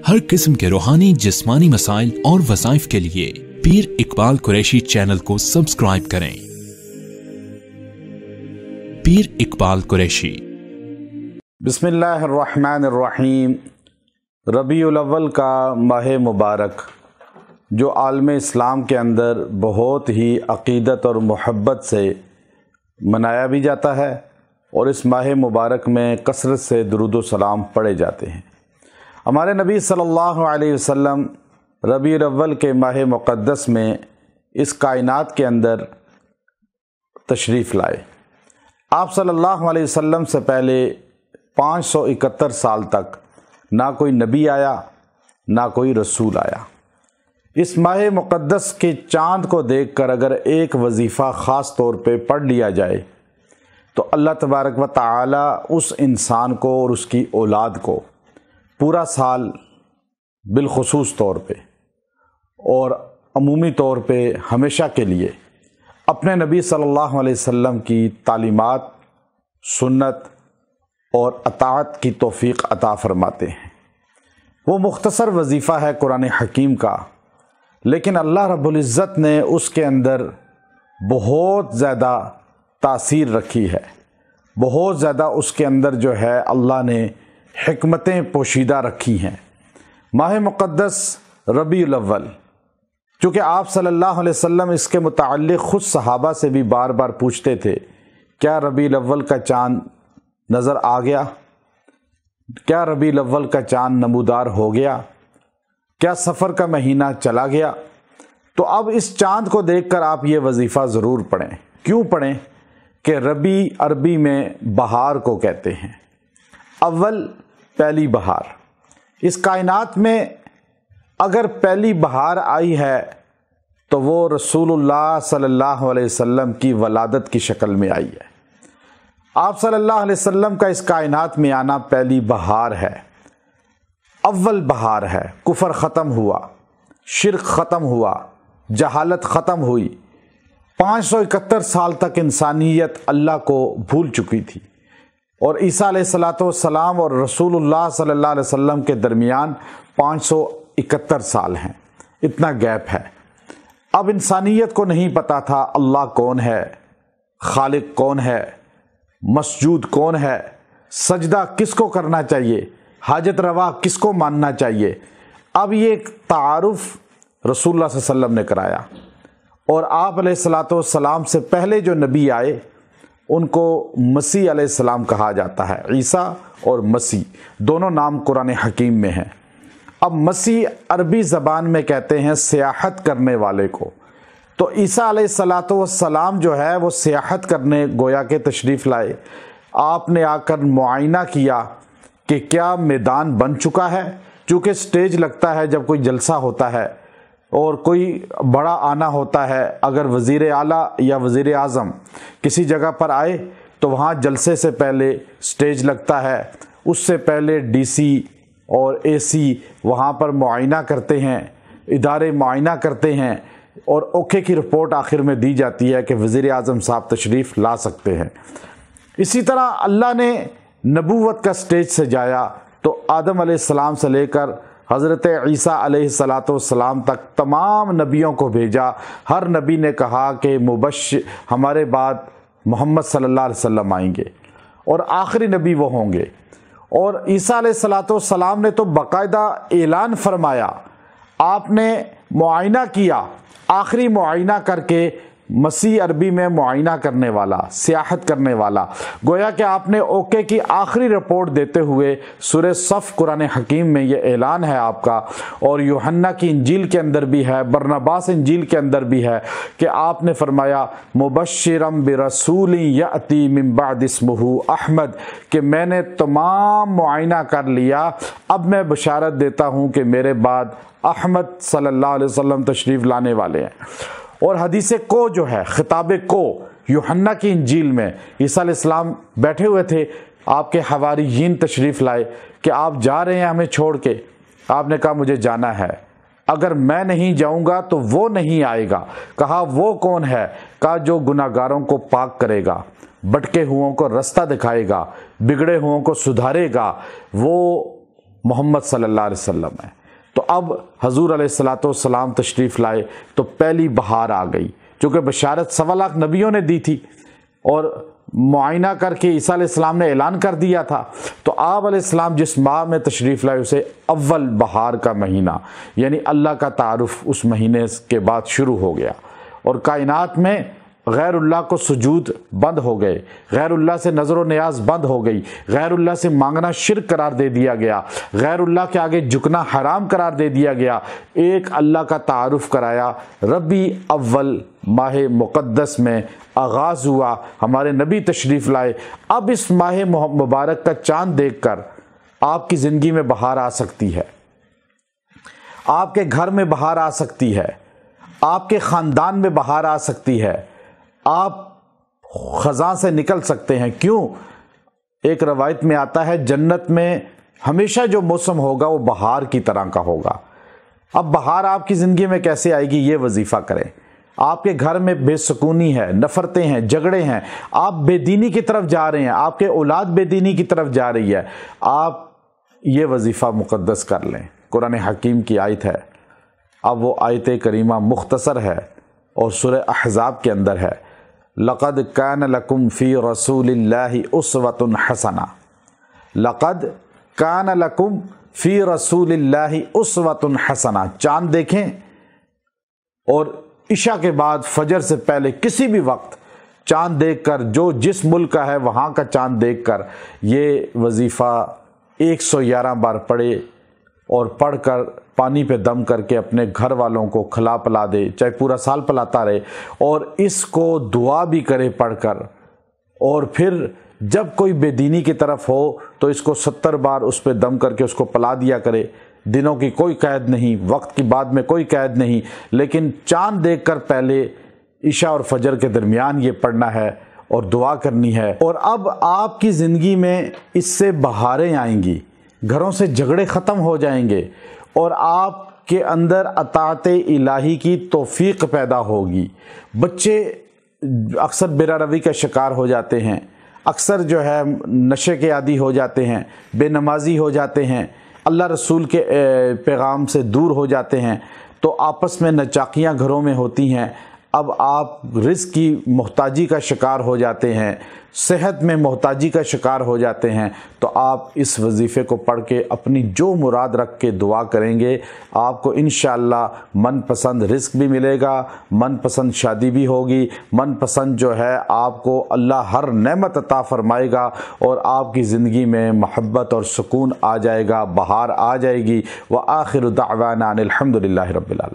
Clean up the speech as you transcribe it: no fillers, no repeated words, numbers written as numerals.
ہر قسم کے روحانی جسمانی مسائل اور وظائف کے لیے پیر اقبال قریشی چینل کو سبسکرائب کریں۔ پیر اقبال قریشی۔ بسم اللہ الرحمن الرحیم۔ ربیع الاول کا ماہ مبارک جو عالم اسلام کے اندر بہت ہی عقیدت اور محبت سے منایا بھی جاتا ہے، اور اس ماہ مبارک میں کثرت سے درود و سلام پڑھے جاتے ہیں۔ ہمارے نبی صلی اللہ علیہ وسلم ربیع الاول کے ماہ مقدس میں اس کائنات کے اندر تشریف لائے۔ آپ صلی اللہ علیہ وسلم سے پہلے 571 سال تک نہ کوئی نبی آیا نہ کوئی رسول آیا۔ اس ماہ مقدس کے چاند کو دیکھ کر اگر ایک وظیفہ خاص طور پہ پڑھ لیا جائے تو اللہ تبارک و تعالی اس انسان کو اور اس کی اولاد کو پورا سال بالخصوص طور پہ اور عمومی طور پہ ہمیشہ کے لیے اپنے نبی صلی اللہ علیہ وسلم کی تعلیمات، سنت اور اطاعت کی توفیق عطا فرماتے ہیں۔ وہ مختصر وظیفہ ہے قرآن حکیم کا، لیکن اللہ رب العزت نے اس کے اندر بہت زیادہ تاثیر رکھی ہے، بہت زیادہ اس کے اندر جو ہے اللہ نے حکمتیں پوشیدہ رکھی ہیں۔ ماہ مقدس ربیع الاول، چونکہ آپ صلی اللہ علیہ وسلم اس کے متعلق خود صحابہ سے بھی بار بار پوچھتے تھے، کیا ربیع الاول کا چاند نظر آ گیا؟ کیا ربیع الاول کا چاند نمودار ہو گیا؟ کیا سفر کا مہینہ چلا گیا؟ تو اب اس چاند کو دیکھ کر آپ یہ وظیفہ ضرور پڑھیں۔ کیوں پڑھیں؟ کہ ربیع عربی میں بہار کو کہتے ہیں، اول پہلی بہار۔ اس کائنات میں اگر پہلی بہار آئی ہے تو وہ رسول اللہ صلی اللہ علیہ وسلم کی ولادت کی شکل میں آئی ہے۔ آپ صلی اللہ علیہ وسلم کا اس کائنات میں آنا پہلی بہار ہے، اول بہار ہے۔ کفر ختم ہوا، شرک ختم ہوا، جہالت ختم ہوئی۔ 571 سال تک انسانیت اللہ کو بھول چکی تھی، اور عیسیٰ علیہ السلام اور رسول اللہ صلی اللہ علیہ وسلم کے درمیان 571 سال ہیں، اتنا گیپ ہے۔ اب انسانیت کو نہیں پتا تھا اللہ کون ہے، خالق کون ہے، مسجود کون ہے، سجدہ کس کو کرنا چاہیے، حاجت روا کس کو ماننا چاہیے۔ اب یہ ایک تعارف رسول اللہ صلی اللہ علیہ وسلم نے کرایا، اور آپ علیہ السلام سے پہلے جو نبی آئے ان کو مسیح علیہ السلام کہا جاتا ہے۔ عیسیٰ اور مسیح دونوں نام قرآن حکیم میں ہیں۔ اب مسیح عربی زبان میں کہتے ہیں سیاحت کرنے والے کو، تو عیسیٰ علیہ السلام جو ہے وہ سیاحت کرنے گویا کے تشریف لائے۔ آپ نے آ کر معائنہ کیا کہ کیا میدان بن چکا ہے، چونکہ سٹیج لگتا ہے جب کوئی جلسہ ہوتا ہے اور کوئی بڑا آنا ہوتا ہے۔ اگر وزیر اعلیٰ یا وزیر اعظم کسی جگہ پر آئے تو وہاں جلسے سے پہلے سٹیج لگتا ہے، اس سے پہلے ڈی سی اور اے سی وہاں پر معائنہ کرتے ہیں، ادارے معائنہ کرتے ہیں، اور اوکے کی رپورٹ آخر میں دی جاتی ہے کہ وزیر اعظم صاحب تشریف لا سکتے ہیں۔ اسی طرح اللہ نے نبوت کا سٹیج سجایا، تو آدم علیہ السلام سے لے کر حضرت عیسیٰ علیہ السلام تک تمام نبیوں کو بھیجا۔ ہر نبی نے کہا کہ مبشر ہمارے بعد محمد صلی اللہ علیہ وسلم آئیں گے، اور آخری نبی وہ ہوں گے۔ اور عیسیٰ علیہ السلام نے تو باقاعدہ اعلان فرمایا، آپ نے معائنہ کیا، آخری معائنہ کر کے، مسیح عربی میں معائنہ کرنے والا، سیاحت کرنے والا، گویا کہ آپ نے اوکے کی آخری رپورٹ دیتے ہوئے سورہ صف قرآن حکیم میں یہ اعلان ہے آپ کا، اور یوحنا کی انجیل کے اندر بھی ہے، برناباس انجیل کے اندر بھی ہے کہ آپ نے فرمایا مبشرم برسول یأتی من بعد اسمہ احمد، کہ میں نے تمام معائنہ کر لیا، اب میں بشارت دیتا ہوں کہ میرے بعد احمد صلی اللہ علیہ وسلم تشریف لانے والے ہیں۔ اور حدیث کو جو ہے، خطاب کو، یوحنا کی انجیل میں عیسیٰ علیہ السلام بیٹھے ہوئے تھے، آپ کے حواریین تشریف لائے کہ آپ جا رہے ہیں ہمیں چھوڑ کے؟ آپ نے کہا مجھے جانا ہے، اگر میں نہیں جاؤں گا تو وہ نہیں آئے گا۔ کہا وہ کون ہے؟ کہا جو گناہگاروں کو پاک کرے گا، بھٹکے ہوئوں کو رستہ دکھائے گا، بگڑے ہوئوں کو سدھارے گا، وہ محمد صلی اللہ علیہ وسلم ہے۔ تو اب حضور علیہ الصلوۃ والسلام تشریف لائے تو پہلی بہار آ گئی، چونکہ بشارت 1.25 لاکھ نبیوں نے دی تھی اور معائنہ کر کے عیسیٰ علیہ السلام نے اعلان کر دیا تھا۔ تو آپ علیہ السلام جس ماہ میں تشریف لائے اسے اول بہار کا مہینہ، یعنی اللہ کا تعارف اس مہینے کے بعد شروع ہو گیا، اور کائنات میں غیر اللہ کو سجود بند ہو گئے، غیر اللہ سے نظر و نیاز بند ہو گئی، غیر اللہ سے مانگنا شرک قرار دے دیا گیا، غیر اللہ کے آگے جھکنا حرام قرار دے دیا گیا، ایک اللہ کا تعارف کرایا۔ ربیع اول ماہ مقدس میں آغاز ہوا، ہمارے نبی تشریف لائے۔ اب اس ماہ مبارک کا چاند دیکھ کر آپ کی زندگی میں بہار آ سکتی ہے، آپ کے گھر میں بہار آ سکتی ہے، آپ کے خاندان میں بہار آ سکتی ہے، آپ خزاں سے نکل سکتے ہیں۔ کیوں؟ ایک روایت میں آتا ہے جنت میں ہمیشہ جو موسم ہوگا وہ بہار کی طرح کا ہوگا۔ اب بہار آپ کی زندگی میں کیسے آئے گی؟ یہ وظیفہ کریں۔ آپ کے گھر میں بے سکونی ہے، نفرتیں ہیں، جھگڑے ہیں، آپ بے دینی کی طرف جا رہے ہیں، آپ کے اولاد بے دینی کی طرف جا رہی ہے، آپ یہ وظیفہ مقدس کر لیں۔ قرآن حکیم کی آیت ہے، اب وہ آیت کریمہ مختصر ہے اور سورہ احزاب کے اندر ہے، لقد کان لکم فی رسول اللہ اسوۃ حسنہ، لقد کان لکم فی رسول اللہ اسوۃ حسنہ۔ چاند دیکھیں اور عشاء کے بعد فجر سے پہلے کسی بھی وقت چاند دیکھ کر، جو جس ملک کا ہے وہاں کا چاند دیکھ کر یہ وظیفہ 111 بار پڑھے، اور پڑھ کر پانی پہ دم کر کے اپنے گھر والوں کو کھلا پلا دے، چاہے پورا سال پلاتا رہے، اور اس کو دعا بھی کرے پڑھ کر، اور پھر جب کوئی بے دینی کی طرف ہو تو اس کو 70 بار اس پہ دم کر کے اس کو پلا دیا کرے۔ دنوں کی کوئی قید نہیں، وقت کی بعد میں کوئی قید نہیں، لیکن چاند دیکھ کر پہلے عشاء اور فجر کے درمیان یہ پڑھنا ہے اور دعا کرنی ہے۔ اور اب آپ کی زندگی میں اس سے بہاریں آئیں گی، گھروں سے جھگڑے ختم ہو جائیں گے، اور آپ کے اندر اطاعت الہی کی توفیق پیدا ہوگی۔ بچے اکثر بے روی کا شکار ہو جاتے ہیں، اکثر جو ہے نشے کے عادی ہو جاتے ہیں، بے نمازی ہو جاتے ہیں، اللہ رسول کے پیغام سے دور ہو جاتے ہیں، تو آپس میں نچاقیاں گھروں میں ہوتی ہیں۔ اب آپ رزق کی محتاجی کا شکار ہو جاتے ہیں، صحت میں محتاجی کا شکار ہو جاتے ہیں، تو آپ اس وظیفے کو پڑھ کے اپنی جو مراد رکھ کے دعا کریں گے، آپ کو انشاءاللہ من پسند رزق بھی ملے گا، من پسند شادی بھی ہوگی، من پسند جو ہے آپ کو اللہ ہر نعمت عطا فرمائے گا، اور آپ کی زندگی میں محبت اور سکون آ جائے گا، بہار آ جائے گی۔ وآخر دعوانا ان الحمد للہ رب العالمین۔